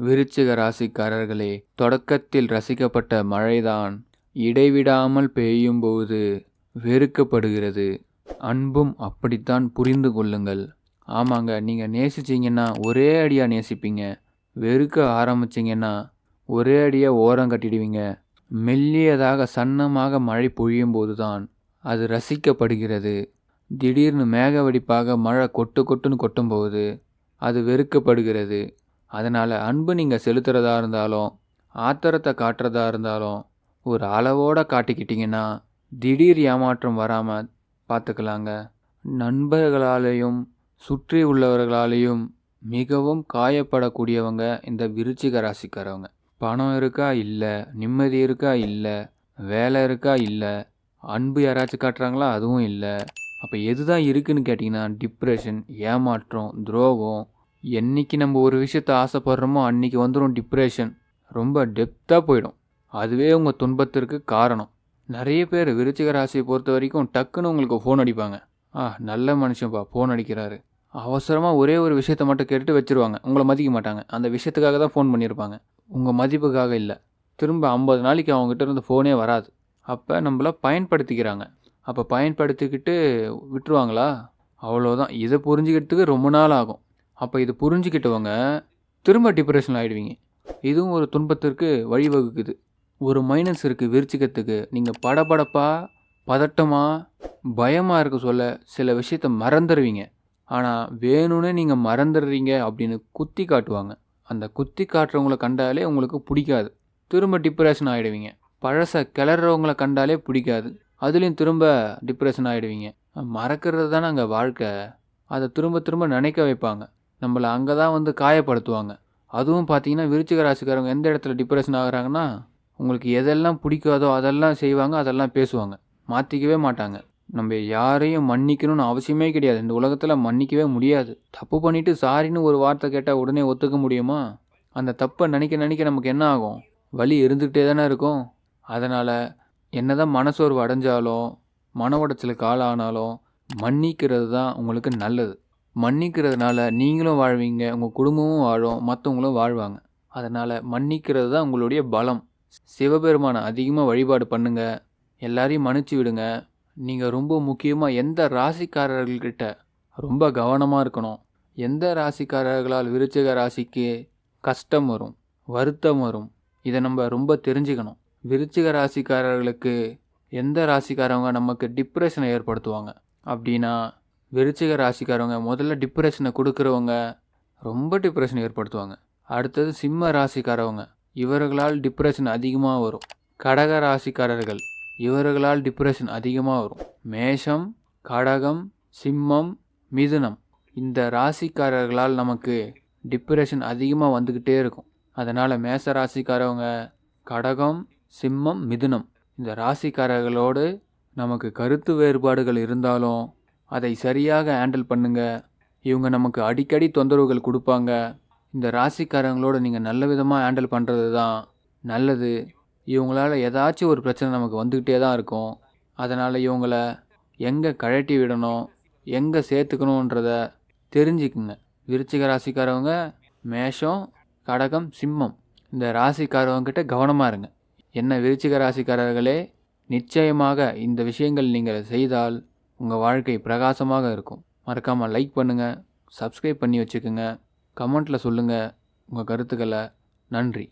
விருச்சிக ராசிக்காரர்களே, தொடக்கத்தில் ரசிக்கப்பட்ட மழைதான் இடைவிடாமல் பெய்யும்போது வெறுக்கப்படுகிறது. அன்பும் அப்படித்தான், புரிந்து கொள்ளுங்கள். ஆமாங்க, நீங்கள் நேசிச்சிங்கன்னா ஒரே அடியாக நேசிப்பீங்க. வெறுக்க ஆரம்பிச்சிங்கன்னா ஒரே அடியாக ஓரம் கட்டிடுவீங்க. மெல்லியதாக சன்னமாக மழை பொழியும்போது தான் அது ரசிக்கப்படுகிறது. திடீர்னு மேக வெடிப்பாக மழை கொட்டு கொட்டுன்னு கொட்டும்போது அது வெறுக்கப்படுகிறது. அதனால் அன்பு நீங்கள் செலுத்துகிறதா இருந்தாலும் ஆத்திரத்தை காட்டுறதா இருந்தாலும் ஒரு அளவோடு காட்டிக்கிட்டிங்கன்னா திடீர் ஏமாற்றம் வராமல் பார்த்துக்கலாங்க. நண்பர்களாலேயும் சுற்றி உள்ளவர்களாலேயும் மிகவும் காயப்படக்கூடியவங்க இந்த விருச்சிக ராசிக்காரவங்க. பணம் இருக்கா இல்லை, நிம்மதி இருக்கா இல்லை, வேலை இருக்கா இல்லை, அன்பு யாராச்சும் காட்டுறாங்களா அதுவும் இல்லை. அப்போ எது தான் இருக்குதுன்னு கேட்டிங்கன்னா டிப்ரெஷன், ஏமாற்றம், துரோகம். என்றைக்கு நம்ம ஒரு விஷயத்தை ஆசைப்படுறோமோ அன்றைக்கி வந்துடும் டிப்ரெஷன். ரொம்ப டெப்த்தாக போயிடும். அதுவே உங்கள் துன்பத்திற்கு காரணம். நிறைய பேர் விருச்சிக ராசியை பொறுத்த வரைக்கும் டக்குன்னு உங்களுக்கு ஃபோன் அடிப்பாங்க. நல்ல மனுஷன்ப்பா ஃபோன் அடிக்கிறாரு. அவசரமாக ஒரே ஒரு விஷயத்தை மட்டும் கேட்டுட்டு வச்சுருவாங்க. உங்களை மதிக்க மாட்டாங்க. அந்த விஷயத்துக்காக தான் ஃபோன் பண்ணியிருப்பாங்க, உங்கள் மதிப்புக்காக இல்லை. திரும்ப 50 நாளைக்கு அவங்ககிட்ட இருந்து ஃபோனே வராது. அப்போ நம்மளை பயன்படுத்திக்கிறாங்க. அப்போ பயன்படுத்திக்கிட்டு விட்டுருவாங்களா? அவ்வளோதான். இதை புரிஞ்சுக்கிறதுக்கு ரொம்ப நாள் ஆகும். அப்போ இது புரிஞ்சுக்கிட்டவங்க திரும்ப டிப்ரெஷன் ஆகிடுவீங்க. இதுவும் ஒரு துன்பத்திற்கு வழிவகுக்குது. ஒரு மைனஸ் இருக்குது விருச்சிகத்துக்கு. நீங்கள் படபடப்பாக, பதட்டமாக, பயமாக இருக்க சொல்ல சில விஷயத்த மறந்துடுவீங்க. ஆனால் வேணும்னே நீங்கள் மறந்துடுறீங்க அப்படின்னு குத்தி காட்டுவாங்க. அந்த குத்தி காட்டுறவங்கள கண்டாலே உங்களுக்கு பிடிக்காது. திரும்ப டிப்ரெஷன் ஆகிடுவீங்க. பழசை கிளறவங்கள கண்டாலே பிடிக்காது. அதுலேயும் திரும்ப டிப்ரெஷன் ஆகிடுவீங்க. மறக்கிறது தானே அங்கே வாழ்க்கை. அதை திரும்ப திரும்ப நினைக்க வைப்பாங்க. நம்மளை அங்கே தான் வந்து காயப்படுத்துவாங்க. அதுவும் பார்த்தீங்கன்னா விருச்சிக ராசிக்காரங்க எந்த இடத்துல டிப்ரெஷன் ஆகுறாங்கன்னா, உங்களுக்கு எதெல்லாம் பிடிக்காதோ அதெல்லாம் செய்வாங்க, அதெல்லாம் பேசுவாங்க. மாற்றிக்கவே மாட்டாங்க. நம்ம யாரையும் மன்னிக்கணும்னு அவசியமே கிடையாது. இந்த உலகத்தில் மன்னிக்கவே முடியாது. தப்பு பண்ணிவிட்டு சாரின்னு ஒரு வார்த்தை கேட்டால் உடனே ஒத்துக்க முடியுமா? அந்த தப்பை நினைக்க நினைக்க நமக்கு என்ன ஆகும்? வலி இருந்துகிட்டே தானே இருக்கும். அதனால் என்ன தான் மனசோர்வு அடைஞ்சாலும், மன உடைச்சலுக்கு ஆளானாலும் மன்னிக்கிறது தான் உங்களுக்கு நல்லது. மன்னிக்கிறதுனால நீங்களும் வாழ்வீங்க, உங்கள் குடும்பமும் வாழும், மற்றவங்களும் வாழ்வாங்க. அதனால் மன்னிக்கிறது தான் உங்களுடைய பலம். சிவபெருமானை அதிகமாக வழிபாடு பண்ணுங்கள். எல்லாரையும் மன்னிச்சு விடுங்க. நீங்கள் ரொம்ப முக்கியமாக எந்த ராசிக்காரர்கள்கிட்ட ரொம்ப கவனமாக இருக்கணும். எந்த ராசிக்காரர்களால் விருச்சிக ராசிக்கு கஷ்டம் வரும், வருத்தம் வரும், இதை நம்ம ரொம்ப தெரிஞ்சுக்கணும். விருச்சிக ராசிக்காரர்களுக்கு எந்த ராசிக்காரவங்க நமக்கு டிப்ரெஷனை ஏற்படுத்துவாங்க அப்படின்னா, விருச்சிக ராசிக்காரவங்க முதல்ல டிப்ரெஷனை கொடுக்குறவங்க ரொம்ப டிப்ரெஷன் ஏற்படுத்துவாங்க. அடுத்தது சிம்ம ராசிக்காரவங்க, இவர்களால் டிப்ரெஷன் அதிகமாக வரும். கடக ராசிக்காரர்கள், இவர்களால் டிப்ரெஷன் அதிகமாக வரும். மேஷம், கடகம், சிம்மம், மிதுனம், இந்த ராசிக்காரர்களால் நமக்கு டிப்ரெஷன் அதிகமாக வந்துக்கிட்டே இருக்கும். அதனால் மேஷ ராசிக்காரவங்க, கடகம், சிம்மம், மிதுனம் இந்த ராசிக்காரர்களோடு நமக்கு கருத்து வேறுபாடுகள் இருந்தாலும் அதை சரியாக ஹேண்டில் பண்ணுங்க. இவங்க நமக்கு அடிக்கடி தொந்தரவுகள் கொடுப்பாங்க. இந்த ராசிக்காரங்களோடு நீங்கள் நல்ல விதமாக ஹேண்டில் பண்ணுறது தான் நல்லது. இவங்களால் ஏதாச்சும் ஒரு பிரச்சனை நமக்கு வந்துக்கிட்டே தான் இருக்கும். அதனால் இவங்கள எங்கே கழட்டி விடணும், எங்கே சேர்த்துக்கணுன்றத தெரிஞ்சுக்குங்க. விருச்சிக ராசிக்காரவங்க மேஷம், கடகம், சிம்மம் இந்த ராசிக்காரவங்கிட்ட கவனமாக இருங்க. என்ன விருச்சிக ராசிக்காரர்களே, நிச்சயமாக இந்த விஷயங்கள் நீங்கள் செய்தால் உங்கள் வாழ்க்கை பிரகாசமாக இருக்கும். மறக்காமல் லைக் பண்ணுங்கள், சப்ஸ்கிரைப் பண்ணி வச்சுக்கோங்க, கமெண்ட்டில் சொல்லுங்கள் உங்கள் கருத்துக்களை. நன்றி.